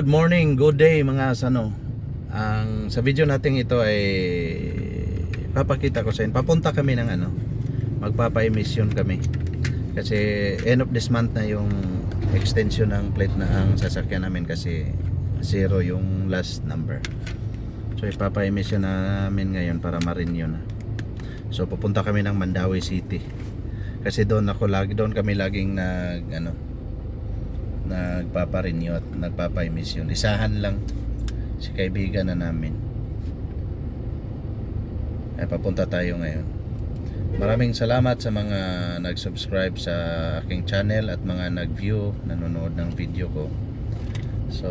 Good morning, good day mga sano. Sa video natin ito ay papakita ko sa inyo. Papunta kami ng magpapa-emission kami. Kasi end of this month na yung extension ng plate na ang sasakyan namin kasi 0 yung last number. So ipapa-emission namin ngayon para ma-renew na. So pupunta kami ng Mandawi City. Kasi doon kami laging nagpapa-renew at nagpapa-emission. Isahan lang si kaibigan na namin. Ay papunta tayo ngayon. Maraming salamat sa mga nag-subscribe sa aking channel at mga nag-view, nanonood ng video ko. So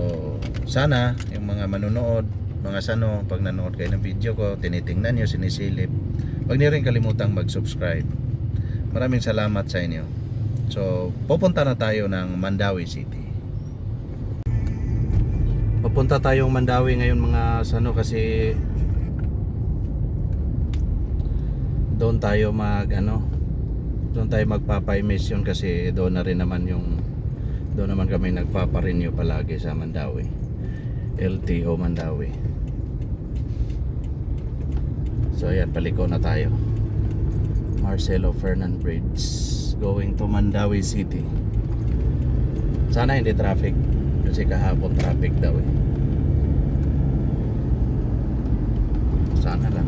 sana yung mga manonood, mga sano, pag nanood kayo ng video ko, tinitingnan nyo, sinisilip, huwag niyo rin kalimutang mag-subscribe. Maraming salamat sa inyo. So pupunta na tayo ng Mandawi City. Papunta tayong Mandawi ngayon mga sano kasi doon tayo magpapa-emission kasi doon naman kami nagpapa-renew palagi sa Mandawi. LTO Mandawi. So ayan, paliko na tayo. Marcelo Fernan Bridge going to Mandawi City. Sana hindi traffic kasi kahapon traffic daw eh. Sana lang.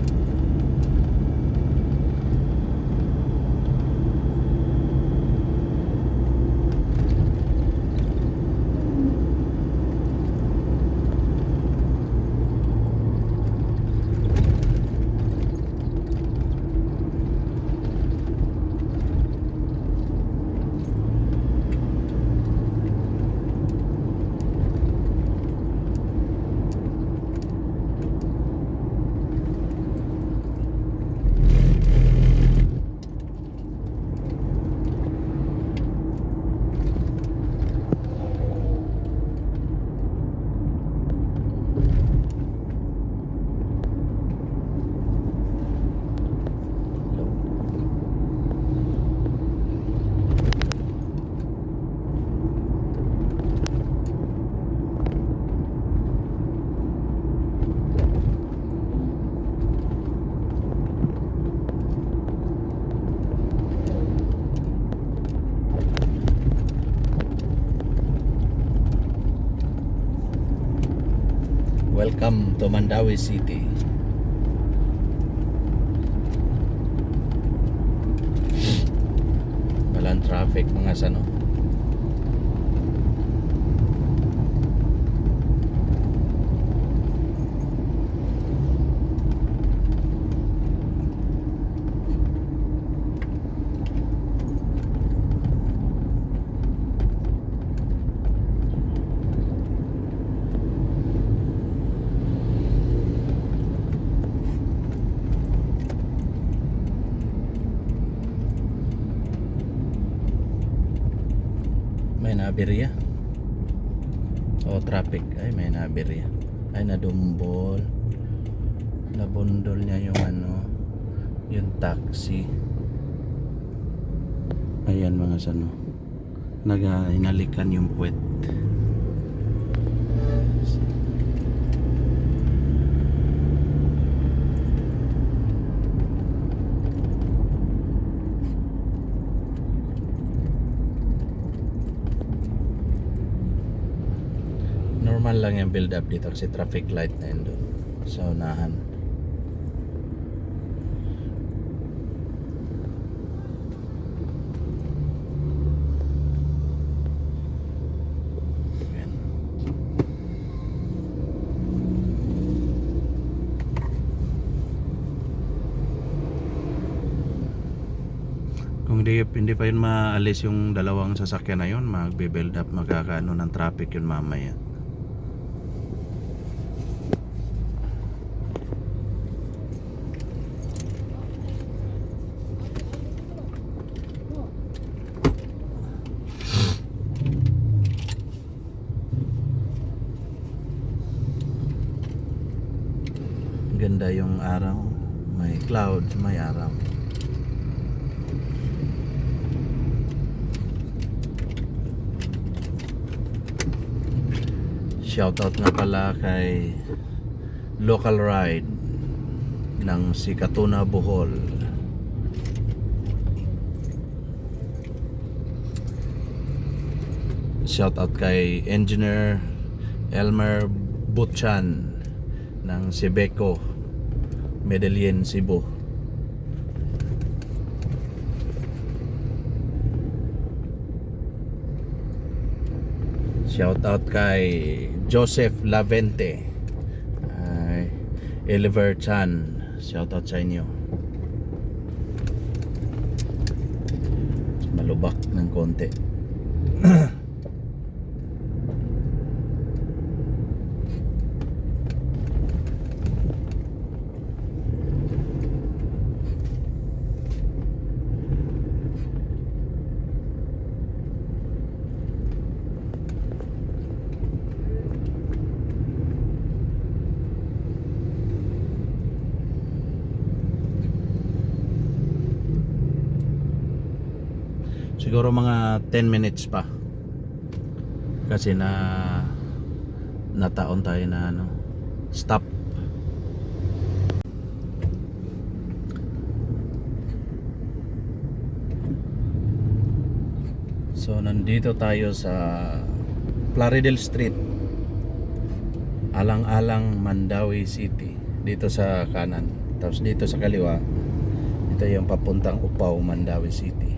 Welcome to Mandawi City. Walang traffic mga sano. May nabirya traffic may nabirya nadumbol, nabundol niya yung taxi. Ayan mga sano, hinalikan yung puwet. Normal lang yung build up dito kasi traffic light na yun doon sa unahan. Ayan. Kung hindi pa yun maalis yung dalawang sasakyan na yun, magbe-build up, magkakaano ng traffic yun mamaya. Ganda yung araw, may clouds, may araw. Shoutout nga pala kay Local Ride ng Sikatuna, Bohol. Shoutout kay Engineer Elmer Butchan ng Sibeco, Medellin, Cebu. Shoutout kay Joseph Lavente, Oliver Chan. Shoutout sa inyo. Malubak ng konti. Siguro mga 10 minutes pa. Kasi nataon tayo na stop. So nandito tayo sa Plaridel Street, Alang-alang, Mandawi City. Dito sa kanan. Tapos dito sa kaliwa, ito yung papuntang Upaw, Mandawi City.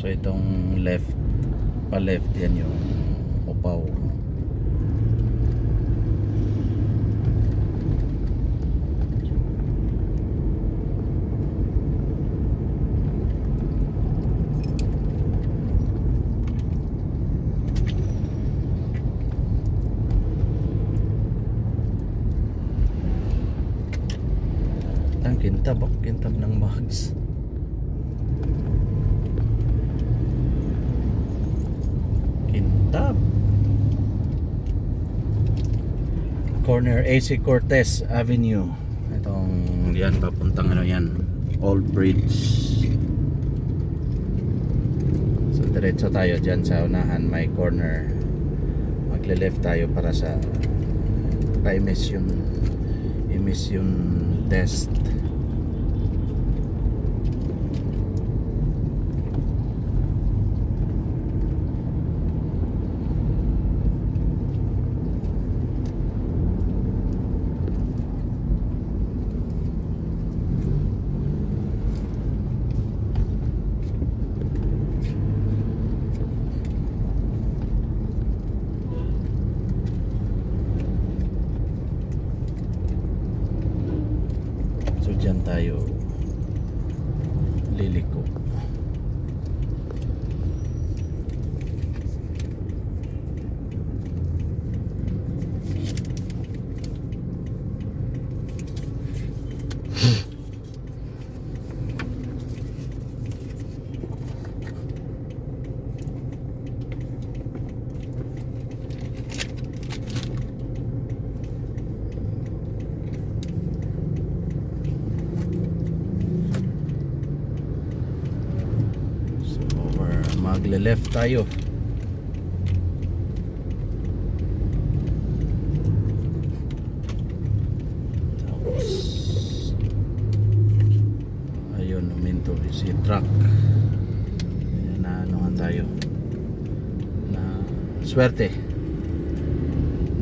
So itong left yan yung Upaw. Ang kintab ng mags. Corner AC Cortez Avenue. Itong yan papuntang yan, Old Bridge. So diretso tayo dyan sa unahan, may corner. Magle-left tayo para sa emission test. Diyan tayo liliko. Magle-left tayo. Tapos ayun, huminto si truck. Na anuhan tayo na swerte.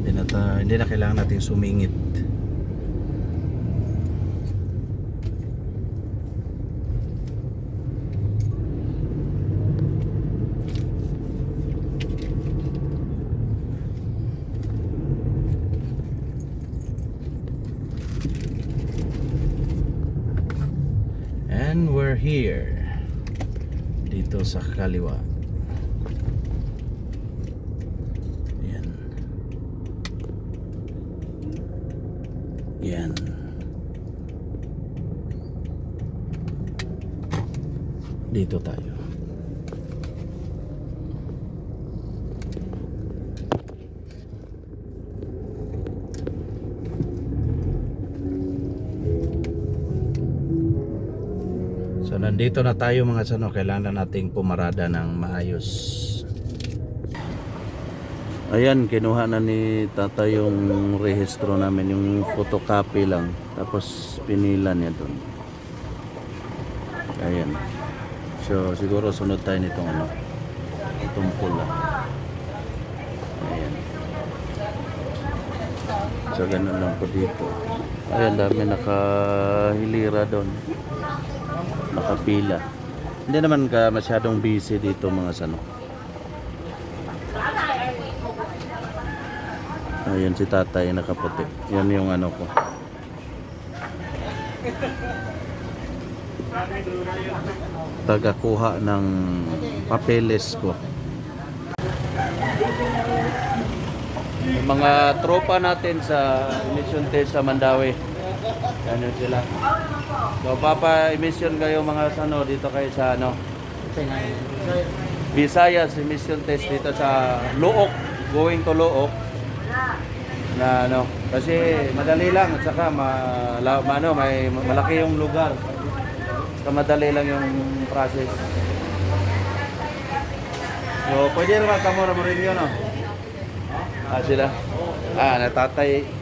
Hindi na kailangan natin sumingit. And we're here dito sa kaliwa. Yan. Dito tayo. So nandito na tayo mga sano, kailangan nating pumarada ng maayos. Ayan, kinuha na ni tata yung rehistro namin, yung photocopy lang. Tapos pinila niya doon. Ayan. So siguro sunod tayo nitong ano, itong pula. Ayan. So ganun lang po dito. Ayan, dami nakahilira doon. Nakapila. Hindi naman ka masyadong busy dito mga sano. Ayan si tatay nakaputi. Yan yung ano ko. Tagakuha ng papeles ko. Yung mga tropa natin sa emission test sa Mandawi. Yan sila. So papa-emission kayo mga sano dito kayo sa ano. Visayas emission test dito sa Luok, going to Luok. Na ano, kasi madali lang at saka may malaki yung lugar. Saka madali lang yung process. So pwede naman kamo na mo rin yun, no? Sila. Natatay.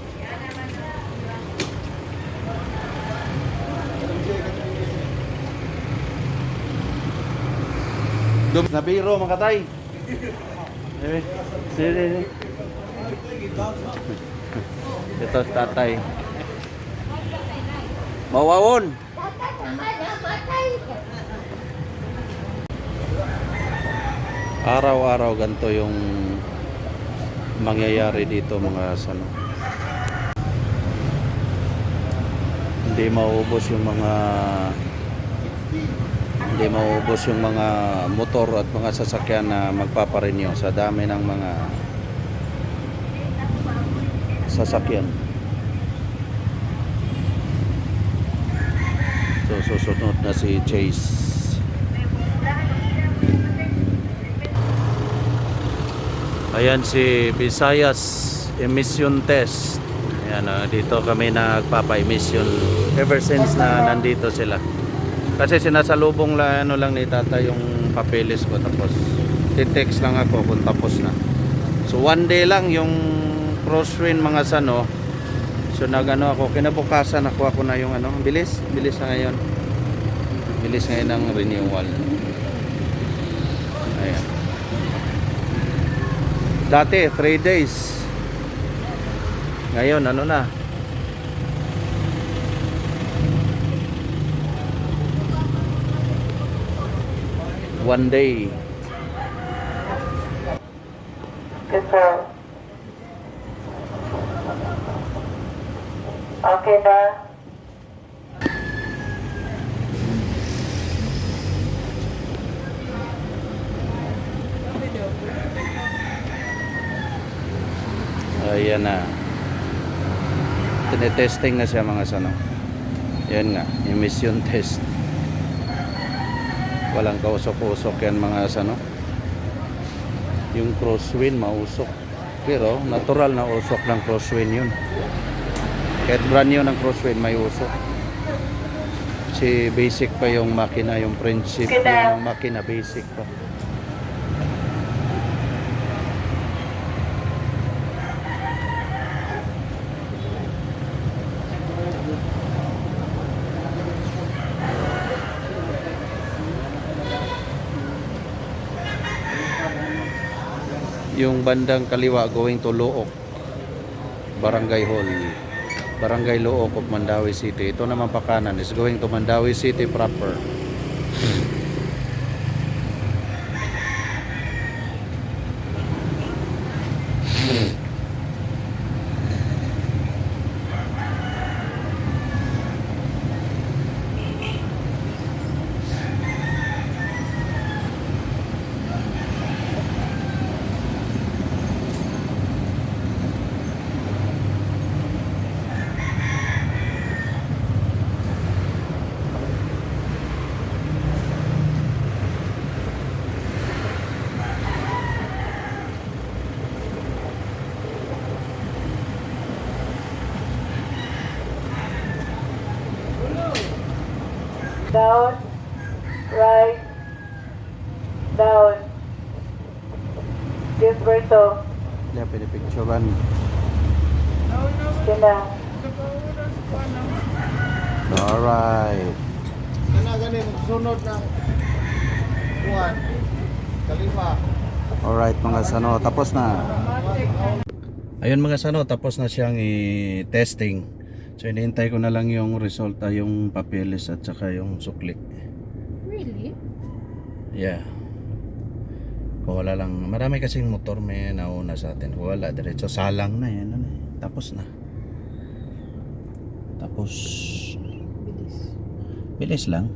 Nabiro mga tay. Sini. Ito tatay. Mawawon. Araw-araw ganito yung mangyayari dito mga sano. Hindi mauubos yung mga motor at mga sasakyan na magpaparenew sa dami ng mga sasakyan. So susunod na si Chase. Ayan si Visayas emission test. Ayan, dito kami nagpapa-emission ever since na nandito sila. Kasi sinasalubong lang ni tata yung papeles ko, tapos titext lang ako kung tapos na. So one day lang yung crosswind mga sano. So nagano ako, kinabukasan nakuha ko na yung ano, bilis na ngayon. Bilis ngayon ng renewal. Ayan. Dati 3 days. Ngayon ano na? One day. Yes, sir. Okay na. Ayan na. Tinetesting na siya mga sano. Yan nga, emission test. Walang kausok-usok yan mga sano. Yung crosswind mausok. Pero natural na usok ng crosswind yun. Kahit brand new ng crosswind may usok. Si basic pa yung makina, yung principle ng makina basic pa. Yung bandang kaliwa going to Luok, Barangay Hall, Barangay Luok of Mandawi City. Ito naman pa kanan is going to Mandawi City proper. Down. right, down. Gilberto, Hindi, pinipicturean. yun na. Alright. Gani sunod na kuan. Kalima. Alright mga sano, tapos na. Ayun mga sano, tapos na siyang i-testing. So hinihintay ko na lang yung resulta, yung papeles at saka yung sukli. Really? Yeah. Kung wala lang, marami kasing motor may nauna sa atin. Kung wala, diretso salang na yan. Tapos na. Tapos Bilis. bilis lang.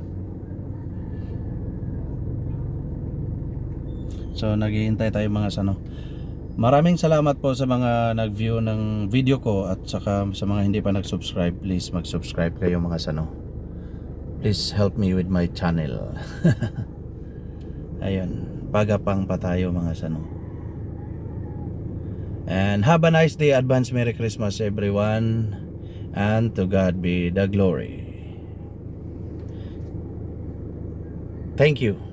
So naghihintay tayo mga sano. Maraming salamat po sa mga nag-view ng video ko at saka sa mga hindi pa nag-subscribe. Please mag-subscribe kayo mga sano. Please help me with my channel. Ayun, pagapang pa tayo mga sano. And have a nice day. Advance Merry Christmas everyone. And to God be the glory. Thank you.